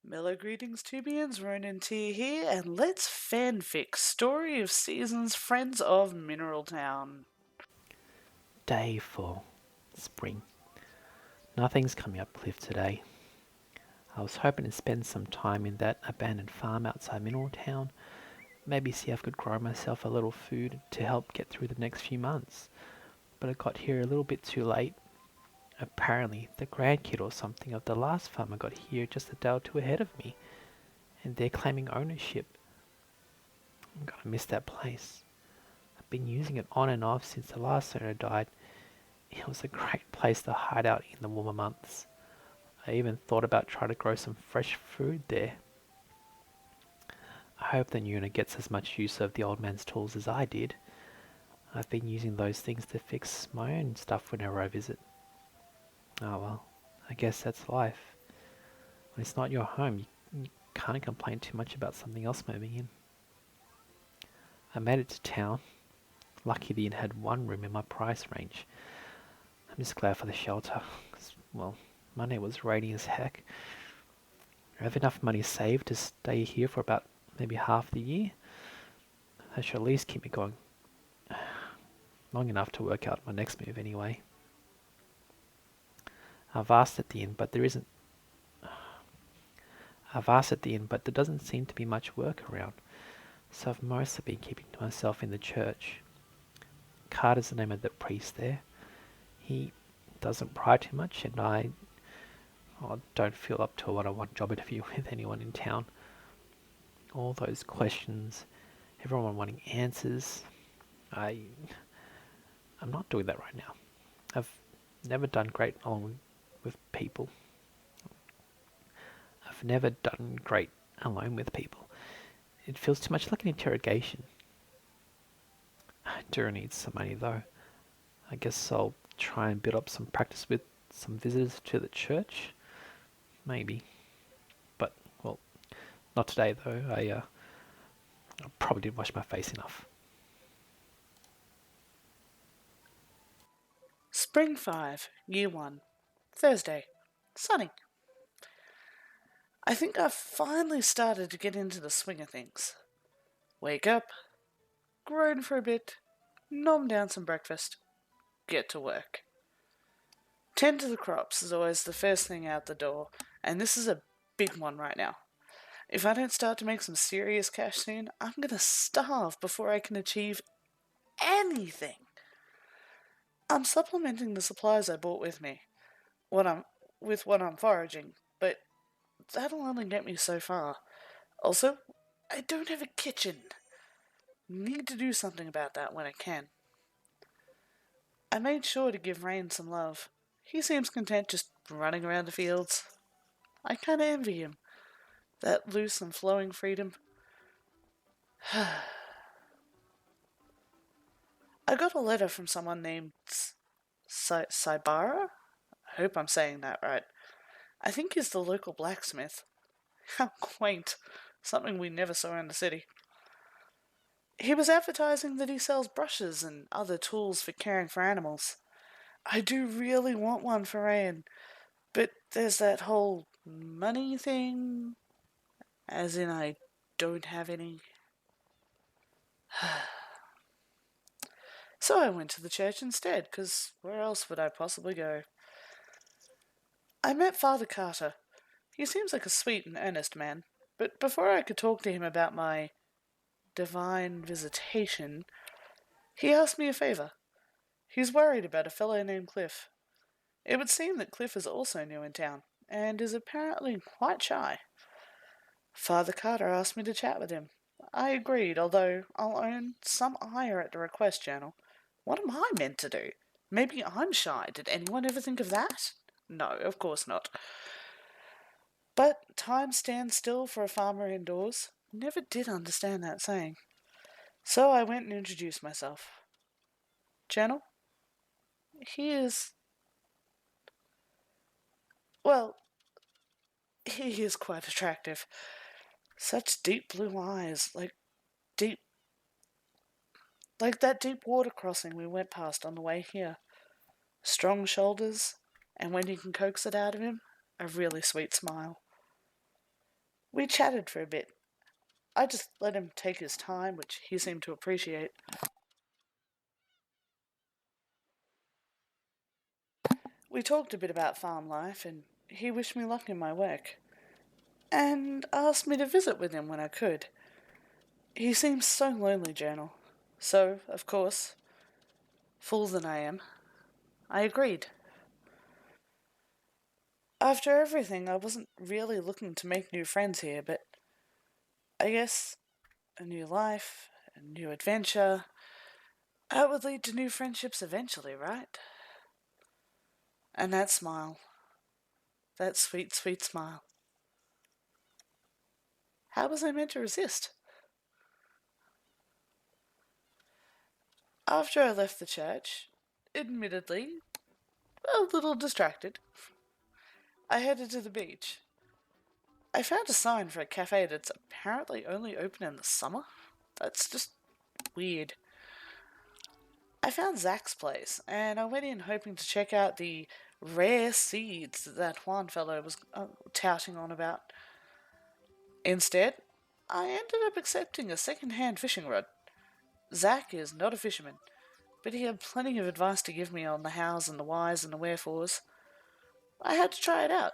Mellow greetings, Tubians, RononTyr here, and let's fanfic Story of Seasons Friends of Mineral Town. Day 4. Spring. Nothing's coming up cliff today. I was hoping to spend some time in that abandoned farm outside Mineral Town, maybe see if I could grow myself a little food to help get through the next few months, but I got here a little bit too late. Apparently, the grandkid or something of the last farmer got here just a day or two ahead of me, and they're claiming ownership. I'm gonna miss that place. I've been using it on and off since the last owner died. It was a great place to hide out in the warmer months. I even thought about trying to grow some fresh food there. I hope the new owner gets as much use of the old man's tools as I did. I've been using those things to fix my own stuff whenever I visit. Oh well, I guess that's life. When it's not your home, you can't complain too much about something else moving in. I made it to town. Lucky the inn had one room in my price range. I'm just glad for the shelter, 'cause, well, money was rainy as heck. I have enough money saved to stay here for about maybe half the year. That should at least keep me going long enough to work out my next move anyway. I've asked at the inn, but there doesn't seem to be much work around, so I've mostly been keeping to myself in the church. Carter's the name of the priest there. He doesn't pry too much, and I don't feel up to a one-on-one job interview with anyone in town. All those questions, everyone wanting answers. I'm not doing that right now. I've never done great with people. I've never done great alone with people. It feels too much like an interrogation. I do need some money though. I guess I'll try and build up some practice with some visitors to the church. Maybe. But, well, not today though. I probably didn't wash my face enough. Spring 5, Year 1, Thursday. Sunny. I think I've finally started to get into the swing of things. Wake up, groan for a bit, nom down some breakfast, get to work. Tend to the crops is always the first thing out the door, and this is a big one right now. If I don't start to make some serious cash soon, I'm gonna starve before I can achieve anything. I'm supplementing the supplies I brought with me, what I'm foraging, but that'll only get me so far. Also, I don't have a kitchen. Need to do something about that when I can. I made sure to give Rain some love. He seems content just running around the fields. I kinda envy him. That loose and flowing freedom. I got a letter from someone named Saibara? I hope I'm saying that right. I think he's the local blacksmith. How quaint. Something we never saw in the city. He was advertising that he sells brushes and other tools for caring for animals. I do really want one for Rain, but there's that whole money thing, as in I don't have any. So I went to the church instead, 'cause where else would I possibly go? I met Father Carter. He seems like a sweet and earnest man, but before I could talk to him about my divine visitation, he asked me a favor. He's worried about a fellow named Cliff. It would seem that Cliff is also new in town, and is apparently quite shy. Father Carter asked me to chat with him. I agreed, although I'll own some ire at the request journal. What am I meant to do? Maybe I'm shy. Did anyone ever think of that? No, of course not. But time stands still for a farmer indoors. Never did understand that saying. So I went and introduced myself. Journal? He is... Well, he is quite attractive. Such deep blue eyes, like that deep water crossing we went past on the way here. Strong shoulders, and when you can coax it out of him, a really sweet smile. We chatted for a bit. I just let him take his time, which he seemed to appreciate. We talked a bit about farm life, and he wished me luck in my work, and asked me to visit with him when I could. He seems so lonely, Journal. So, of course, fool that I am, I agreed. After everything, I wasn't really looking to make new friends here, but I guess a new life, a new adventure, that would lead to new friendships eventually, right? And that smile, that sweet, sweet smile. How was I meant to resist? After I left the church, admittedly a little distracted, I headed to the beach. I found a sign for a cafe that's apparently only open in the summer. That's just weird. I found Zach's place, and I went in hoping to check out the rare seeds that Juan fellow was touting on about. Instead, I ended up accepting a second-hand fishing rod. Zach is not a fisherman, but he had plenty of advice to give me on the hows and the whys and the wherefores. I had to try it out.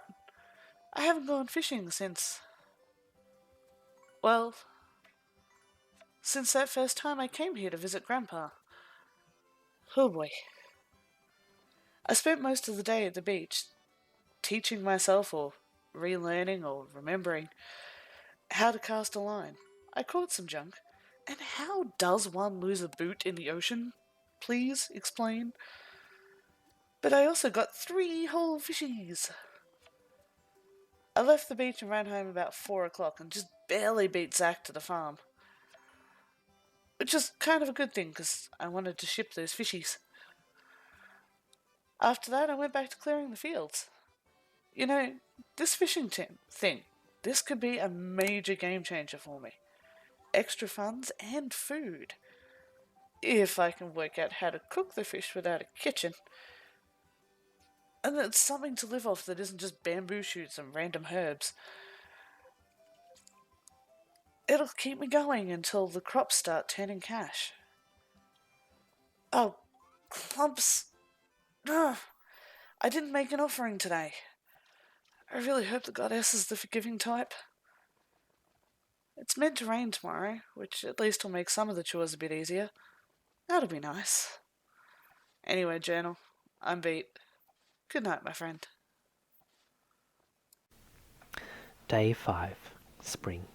I haven't gone fishing since, well, since that first time I came here to visit Grandpa. Oh boy. I spent most of the day at the beach, teaching myself or relearning or remembering how to cast a line. I caught some junk. And how does one lose a boot in the ocean? Please explain. But I also got 3 whole fishies. I left the beach and ran home about 4 o'clock and just barely beat Zach to the farm. Which is kind of a good thing because I wanted to ship those fishies. After that, I went back to clearing the fields. You know, this fishing thing, this could be a major game changer for me. Extra funds and food. If I can work out how to cook the fish without a kitchen. And it's something to live off that isn't just bamboo shoots and random herbs. It'll keep me going until the crops start turning cash. Oh, clumps. Ugh, I didn't make an offering today. I really hope the goddess is the forgiving type. It's meant to rain tomorrow, which at least will make some of the chores a bit easier. That'll be nice. Anyway, Journal, I'm beat. Good night, my friend. Day 5, spring.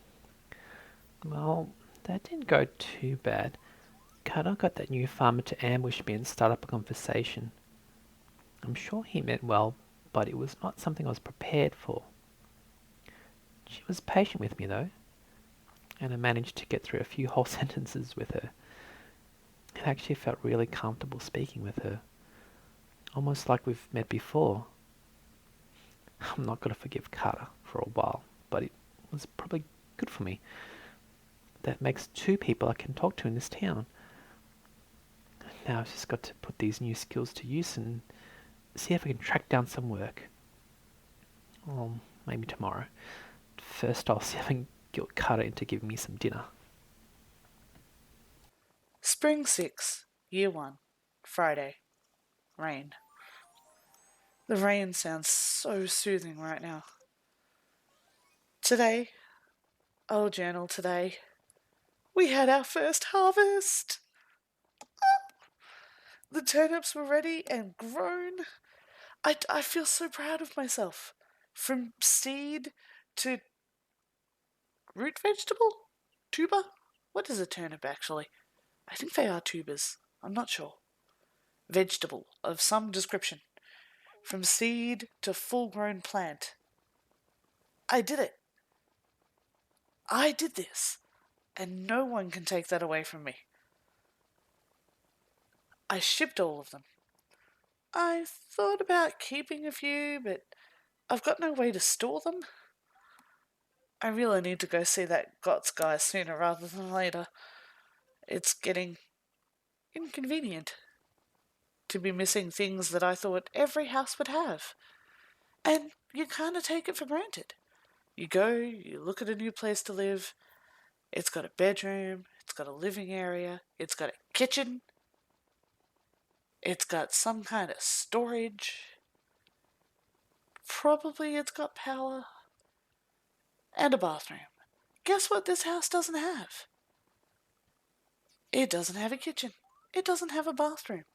Well, that didn't go too bad. Cutter got that new farmer to ambush me and start up a conversation. I'm sure he meant well, but it was not something I was prepared for. She was patient with me though, and I managed to get through a few whole sentences with her. It actually felt really comfortable speaking with her, almost like we've met before. I'm not going to forgive Carter for a while, but it was probably good for me. That makes 2 people I can talk to in this town. Now I've just got to put these new skills to use and see if I can track down some work. Or maybe tomorrow. First I'll see if I can guilt Carter into giving me some dinner. Spring 6, Year 1, Friday. Rain. The rain sounds so soothing right now. Today, oh Journal, today, we had our first harvest. The turnips were ready and grown. I feel so proud of myself. From seed to root vegetable? Tuber? What is a turnip actually? I think they are tubers. I'm not sure. Vegetable of some description. From seed to full grown plant. I did it. I did this. And no one can take that away from me. I shipped all of them. I thought about keeping a few, but I've got no way to store them. I really need to go see that GOTS guy sooner rather than later. It's getting inconvenient to be missing things that I thought every house would have. And you kind of take it for granted. You go, you look at a new place to live. It's got a bedroom, it's got a living area, it's got a kitchen, it's got some kind of storage. Probably it's got power and a bathroom. Guess what this house doesn't have? It doesn't have a kitchen. It doesn't have a bathroom.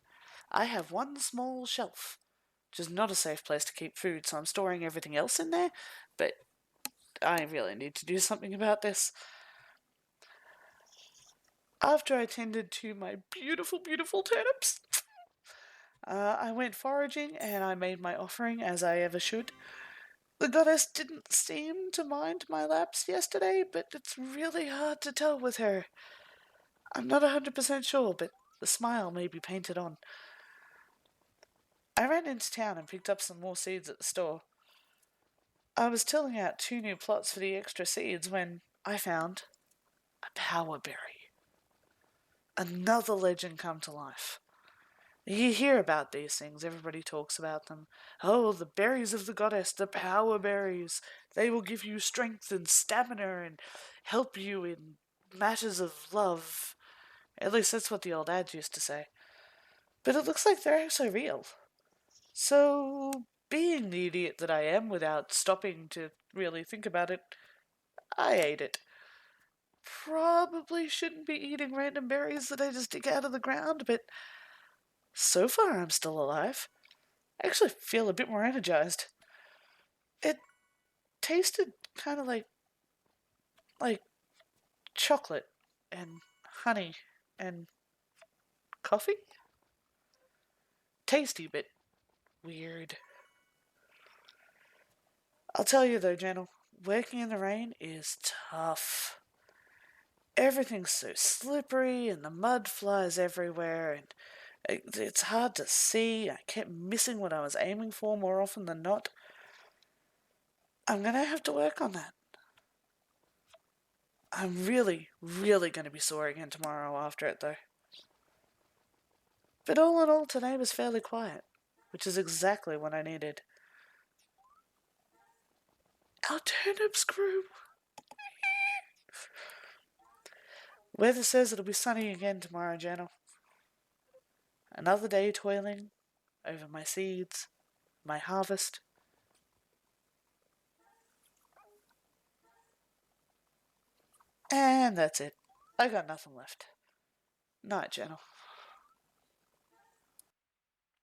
I have one small shelf, which is not a safe place to keep food, so I'm storing everything else in there, but I really need to do something about this. After I tended to my beautiful, beautiful turnips, I went foraging and I made my offering as I ever should. The goddess didn't seem to mind my lapse yesterday, but it's really hard to tell with her. I'm not 100% sure, but the smile may be painted on. I ran into town and picked up some more seeds at the store. I was tilling out 2 new plots for the extra seeds when I found a power berry. Another legend come to life. You hear about these things, everybody talks about them. Oh, the berries of the goddess, the power berries. They will give you strength and stamina and help you in matters of love. At least that's what the old ads used to say. But it looks like they're also real. So, being the idiot that I am without stopping to really think about it, I ate it. Probably shouldn't be eating random berries that I just dig out of the ground, but so far I'm still alive. I actually feel a bit more energized. It tasted kind of like chocolate and honey and coffee. Tasty, but weird. I'll tell you though, Jenna, working in the rain is tough. Everything's so slippery and the mud flies everywhere and it's hard to see. I kept missing what I was aiming for more often than not. I'm gonna have to work on that. I'm really, really gonna be sore again tomorrow after it though. But all in all, today was fairly quiet, which is exactly what I needed. Our turnips grew. Weather says it'll be sunny again tomorrow, Jenna. Another day toiling over my seeds, my harvest. And that's it. I got nothing left. Night, Jenna.